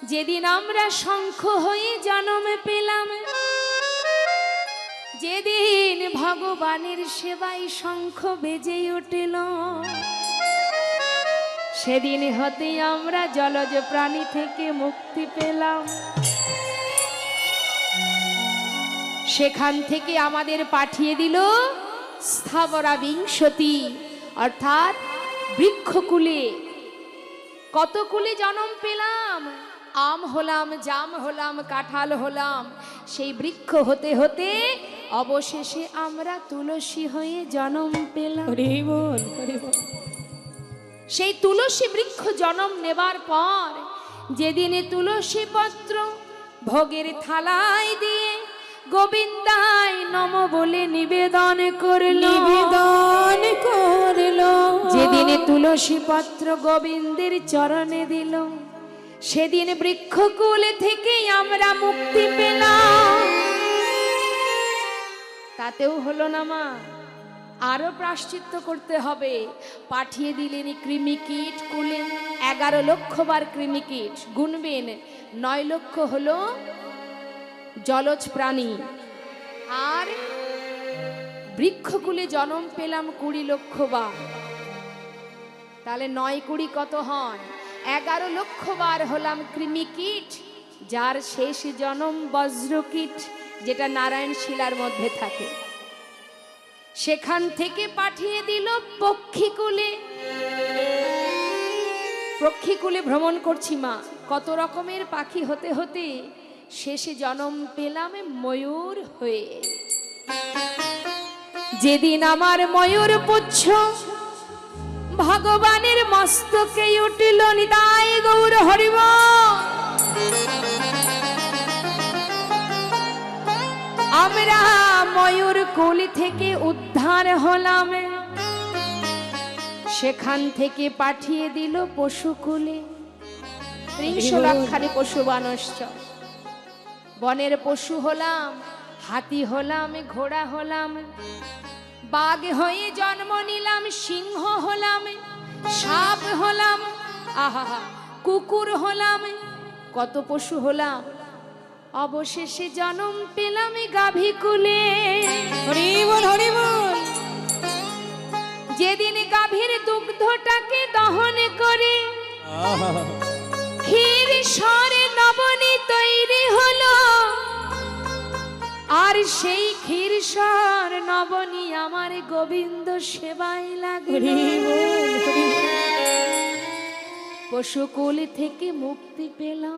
যেদিন আমরা শঙ্খ হয়ে জন্ম পেলাম, যেদিন ভগবানের সেবায় শঙ্খ বেজে উঠল, সেদিন হতে আমরা জলজ প্রাণী থেকে মুক্তি পেলাম। সেখান থেকে আমাদের পাঠিয়ে দিল স্থাবরা বিংশতি, অর্থাৎ বৃক্ষকুলে। কত কুলে জন্ম পেলাম, আম হলাম, জাম হলাম, কাঁঠাল হলাম। সেই বৃক্ষ হতে হতে অবশেষে আমরা তুলসী হয়ে জন্ম পেলাম। সেই তুলসী বৃক্ষ জন্ম নেবার পর যেদিনে তুলসী পত্র ভোগের থালায় দিয়ে গোবিন্দায় নম বলে নিবেদন করল, যেদিনে তুলসী পত্র গোবিন্দের চরণে দিল, সেদিন বৃক্ষকুল থেকে আমরা মুক্তি পেলাম। তাতেও হলো না মা, আরো প্রায়শ্চিত্ত করতে হবে। পাঠিয়ে দিলেন কৃমিকীট কুলে, 11 লক্ষ বার কৃমিকীট, গুনবেন 9 লক্ষ হলো জলজ প্রাণী, আর বৃক্ষকুলে জন্ম পেলাম 20 লক্ষ বার। তাহলে 9 20 কত হয়? 11 লক্ষ বার হলাম কৃমিকীট, যার শেষ জন্ম বজ্রকীট, যেটা নারায়ণ শিলার মধ্যে থাকে। সেখান থেকে পাঠিয়ে দিল পক্ষীকুলে। পক্ষীকুলে ভ্রমণ করছি মা, কত রকমের পাখি হতে হতে শেষে জন্ম পেলাম ময়ূর হয়ে। যেদিন আমার ময়ূর পুচ্ছ ভগবানের মস্তকে উঠিল, নিতাই গৌর হরি বল। আমরা ময়ূর কুল থেকে উদ্ধার হলাম, সেখান থেকে পাঠিয়ে দিল পশুকুলে। 30 লক্ষারি পশু বানশ্চ, বনের পশু হলাম, হাতি হলাম, ঘোড়া হলাম, বাঘ হয়ে জন্ম নিলাম, সিংহ হলাম, সাপ হলাম, আহা কুকুর হলাম, কত পশু হলাম। অবশেষে জন্ম পেলাম গাভীকুলে। হরি বল হরি বল। যেদিন গাভীর দুগ্ধটাকে দহন করে ক্ষীর সরে নবনী তৈরি হলো, আর সেই ক্ষীর সর নবনী আমার গোবিন্দ সেবায় লাগে। পশুকুল থেকে মুক্তি পেলাম।